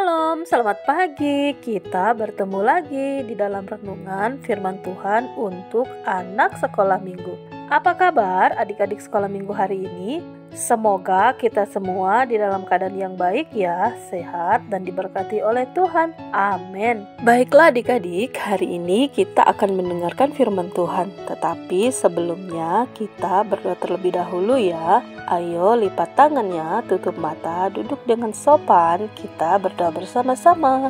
Shalom, selamat pagi. Kita bertemu lagi di dalam renungan firman Tuhan untuk anak sekolah minggu. Apa kabar adik-adik sekolah minggu hari ini? Semoga kita semua di dalam keadaan yang baik ya, sehat dan diberkati oleh Tuhan. Amin. Baiklah adik-adik, hari ini kita akan mendengarkan firman Tuhan. Tetapi sebelumnya kita berdoa terlebih dahulu ya. Ayo lipat tangannya, tutup mata, duduk dengan sopan, kita berdoa bersama-sama.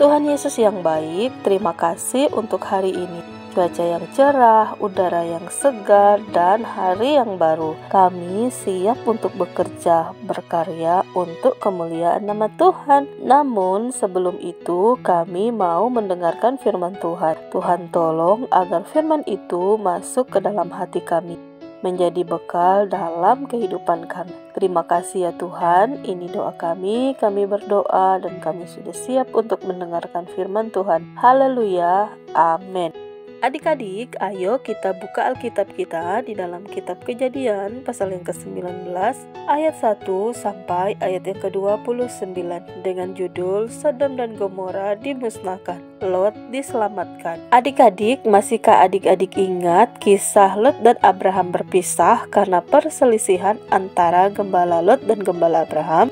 Tuhan Yesus yang baik, terima kasih untuk hari ini. Cuaca yang cerah, udara yang segar, dan hari yang baru. Kami siap untuk bekerja, berkarya untuk kemuliaan nama Tuhan. Namun sebelum itu kami mau mendengarkan firman Tuhan. Tuhan tolong agar firman itu masuk ke dalam hati kami, menjadi bekal dalam kehidupan kami. Terima kasih ya Tuhan, ini doa kami berdoa dan kami sudah siap untuk mendengarkan firman Tuhan. Haleluya, amin. Adik-adik, ayo kita buka Alkitab kita di dalam kitab Kejadian pasal yang ke-19 ayat 1 sampai ayat yang ke-29 dengan judul Sodom dan Gomora dimusnahkan, Lot diselamatkan. Adik-adik, masihkah adik-adik ingat kisah Lot dan Abraham berpisah karena perselisihan antara gembala Lot dan gembala Abraham?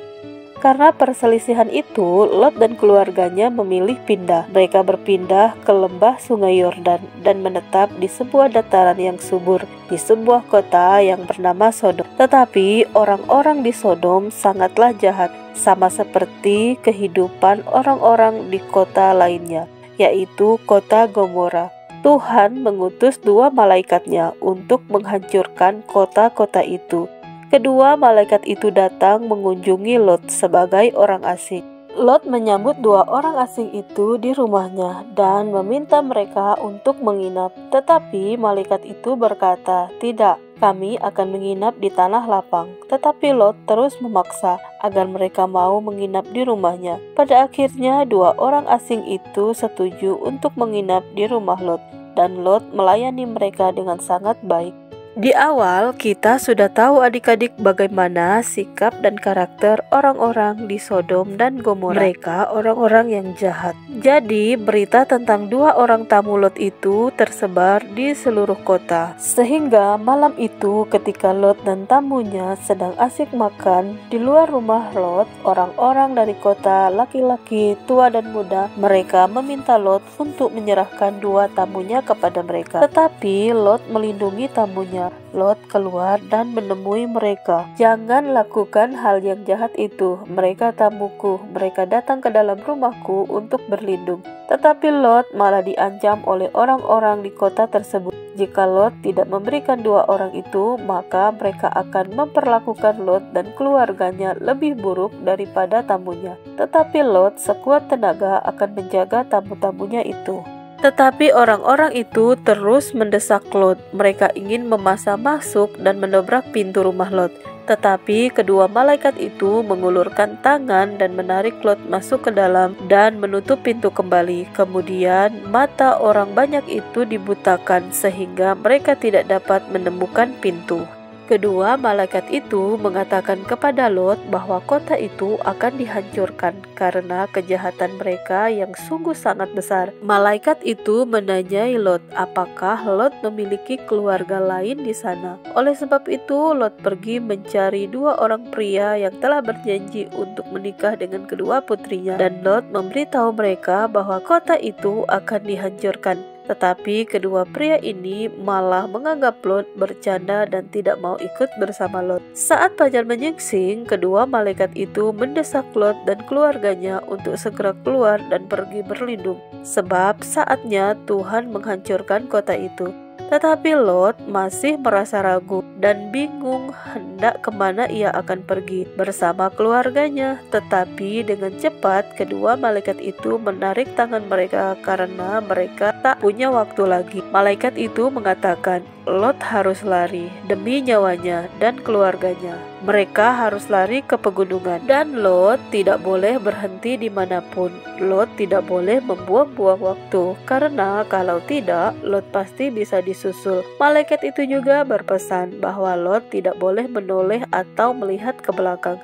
Karena perselisihan itu, Lot dan keluarganya memilih pindah. Mereka berpindah ke lembah sungai Yordan dan menetap di sebuah dataran yang subur, di sebuah kota yang bernama Sodom. Tetapi orang-orang di Sodom sangatlah jahat, sama seperti kehidupan orang-orang di kota lainnya, yaitu kota Gomora. Tuhan mengutus 2 malaikatnya untuk menghancurkan kota-kota itu. Kedua malaikat itu datang mengunjungi Lot sebagai orang asing. Lot menyambut 2 orang asing itu di rumahnya dan meminta mereka untuk menginap. Tetapi malaikat itu berkata, "Tidak, kami akan menginap di tanah lapang." Tetapi Lot terus memaksa agar mereka mau menginap di rumahnya. Pada akhirnya 2 orang asing itu setuju untuk menginap di rumah Lot, dan Lot melayani mereka dengan sangat baik. Di awal kita sudah tahu adik-adik bagaimana sikap dan karakter orang-orang di Sodom dan Gomora. Mereka orang-orang yang jahat. Jadi berita tentang 2 orang tamu Lot itu tersebar di seluruh kota. Sehingga malam itu ketika Lot dan tamunya sedang asik makan di luar rumah Lot, orang-orang dari kota, laki-laki, tua dan muda, mereka meminta Lot untuk menyerahkan 2 tamunya kepada mereka. Tetapi Lot melindungi tamunya. Lot keluar dan menemui mereka. "Jangan lakukan hal yang jahat itu. Mereka tamuku. Mereka datang ke dalam rumahku untuk berlindung." Tetapi Lot malah diancam oleh orang-orang di kota tersebut. Jika Lot tidak memberikan 2 orang itu, maka mereka akan memperlakukan Lot dan keluarganya lebih buruk daripada tamunya. Tetapi Lot sekuat tenaga akan menjaga tamu-tamunya itu. Tetapi orang-orang itu terus mendesak Lot. Mereka ingin memaksa masuk dan mendobrak pintu rumah Lot. Tetapi kedua malaikat itu mengulurkan tangan dan menarik Lot masuk ke dalam dan menutup pintu kembali. Kemudian mata orang banyak itu dibutakan sehingga mereka tidak dapat menemukan pintu. Kedua malaikat itu mengatakan kepada Lot bahwa kota itu akan dihancurkan karena kejahatan mereka yang sungguh sangat besar. Malaikat itu menanyai Lot apakah Lot memiliki keluarga lain di sana. Oleh sebab itu Lot pergi mencari 2 orang pria yang telah berjanji untuk menikah dengan kedua putrinya, dan Lot memberitahu mereka bahwa kota itu akan dihancurkan. Tetapi kedua pria ini malah menganggap Lot bercanda dan tidak mau ikut bersama Lot. Saat fajar menyingsing, kedua malaikat itu mendesak Lot dan keluarganya untuk segera keluar dan pergi berlindung, sebab saatnya Tuhan menghancurkan kota itu. Tetapi Lot masih merasa ragu dan bingung hendak kemana ia akan pergi bersama keluarganya. Tetapi dengan cepat kedua malaikat itu menarik tangan mereka karena mereka tak punya waktu lagi. Malaikat itu mengatakan, Lot harus lari demi nyawanya dan keluarganya. Mereka harus lari ke pegunungan, dan Lot tidak boleh berhenti dimanapun. Lot tidak boleh membuang-buang waktu, karena kalau tidak, Lot pasti bisa disusul. Malaikat itu juga berpesan bahwa Lot tidak boleh menoleh atau melihat ke belakang.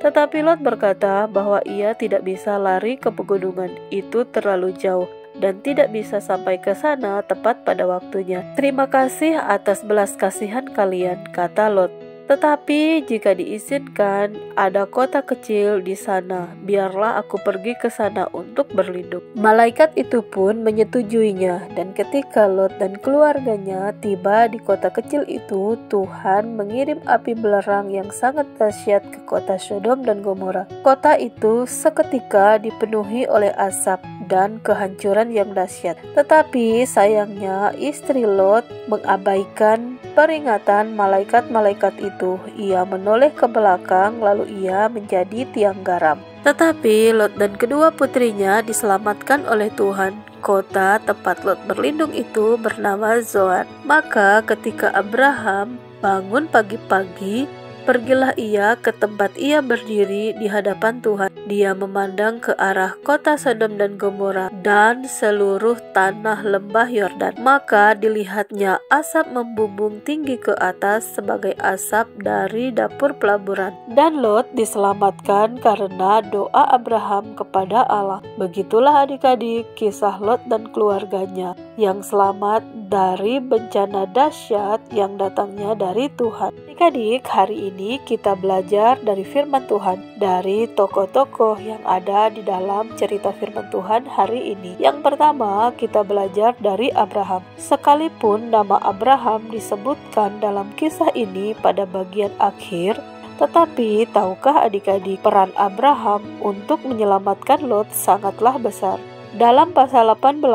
Tetapi Lot berkata bahwa ia tidak bisa lari ke pegunungan, itu terlalu jauh dan tidak bisa sampai ke sana tepat pada waktunya. Terima kasih atas belas kasihan kalian, kata Lot. Tetapi jika diizinkan, ada kota kecil di sana, biarlah aku pergi ke sana untuk berlindung. Malaikat itu pun menyetujuinya, dan ketika Lot dan keluarganya tiba di kota kecil itu, Tuhan mengirim api belerang yang sangat dahsyat ke kota Sodom dan Gomora. Kota itu seketika dipenuhi oleh asap dan kehancuran yang dahsyat. Tetapi sayangnya istri Lot mengabaikan peringatan malaikat-malaikat itu. Ia menoleh ke belakang lalu ia menjadi tiang garam. Tetapi Lot dan kedua putrinya diselamatkan oleh Tuhan. Kota tempat Lot berlindung itu bernama Zoar. Maka ketika Abraham bangun pagi-pagi, pergilah ia ke tempat ia berdiri di hadapan Tuhan. Dia memandang ke arah kota Sodom dan Gomora dan seluruh tanah lembah Yordan. Maka dilihatnya asap membumbung tinggi ke atas sebagai asap dari dapur pelaburan. Dan Lot diselamatkan karena doa Abraham kepada Allah. Begitulah adik-adik kisah Lot dan keluarganya yang selamat dari bencana dahsyat yang datangnya dari Tuhan. Adik-adik, hari ini kita belajar dari firman Tuhan dari tokoh-tokoh yang ada di dalam cerita firman Tuhan hari ini. Yang pertama, kita belajar dari Abraham. Sekalipun nama Abraham disebutkan dalam kisah ini pada bagian akhir, tetapi tahukah adik-adik peran Abraham untuk menyelamatkan Lot sangatlah besar. Dalam pasal 18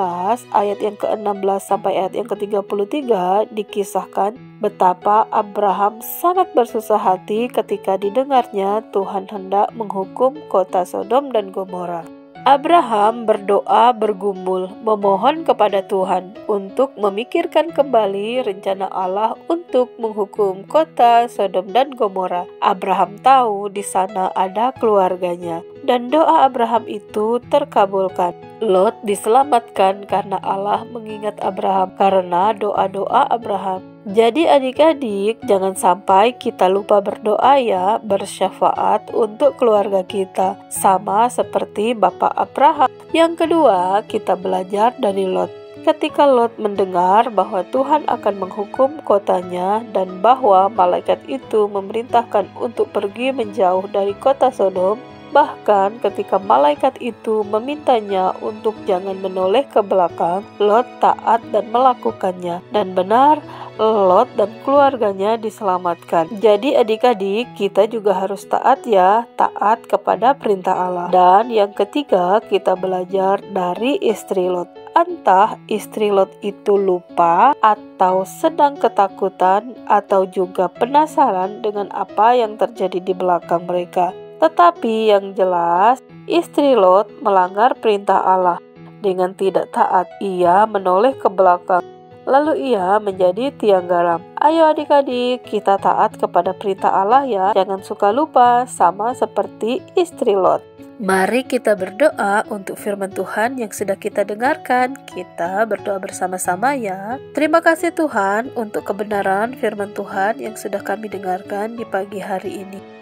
ayat yang ke-16 sampai ayat yang ke-33 dikisahkan betapa Abraham sangat bersusah hati ketika didengarnya Tuhan hendak menghukum kota Sodom dan Gomora. Abraham berdoa bergumul memohon kepada Tuhan untuk memikirkan kembali rencana Allah untuk menghukum kota Sodom dan Gomora. Abraham tahu di sana ada keluarganya dan doa Abraham itu terkabulkan. Lot diselamatkan karena Allah mengingat Abraham karena doa-doa Abraham. Jadi adik-adik, jangan sampai kita lupa berdoa ya, bersyafaat untuk keluarga kita, sama seperti Bapak Abraham. Yang kedua, kita belajar dari Lot. Ketika Lot mendengar bahwa Tuhan akan menghukum kotanya dan bahwa malaikat itu memerintahkan untuk pergi menjauh dari kota Sodom, bahkan ketika malaikat itu memintanya untuk jangan menoleh ke belakang, Lot taat dan melakukannya. Dan benar, Lot dan keluarganya diselamatkan. Jadi adik-adik, kita juga harus taat ya, taat kepada perintah Allah. Dan yang ketiga, kita belajar dari istri Lot. Entah istri Lot itu lupa atau sedang ketakutan atau juga penasaran dengan apa yang terjadi di belakang mereka. Tetapi yang jelas, istri Lot melanggar perintah Allah. Dengan tidak taat, ia menoleh ke belakang. Lalu ia menjadi tiang garam. Ayo adik-adik, kita taat kepada perintah Allah ya. Jangan suka lupa, sama seperti istri Lot. Mari kita berdoa untuk firman Tuhan yang sudah kita dengarkan. Kita berdoa bersama-sama ya. Terima kasih Tuhan untuk kebenaran firman Tuhan yang sudah kami dengarkan di pagi hari ini.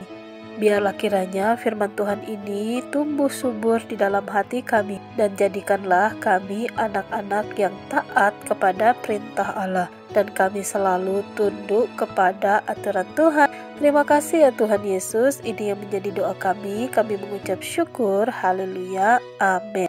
Biarlah kiranya firman Tuhan ini tumbuh subur di dalam hati kami dan jadikanlah kami anak-anak yang taat kepada perintah Allah dan kami selalu tunduk kepada aturan Tuhan. Terima kasih ya Tuhan Yesus, ini yang menjadi doa kami mengucap syukur, haleluya, amin.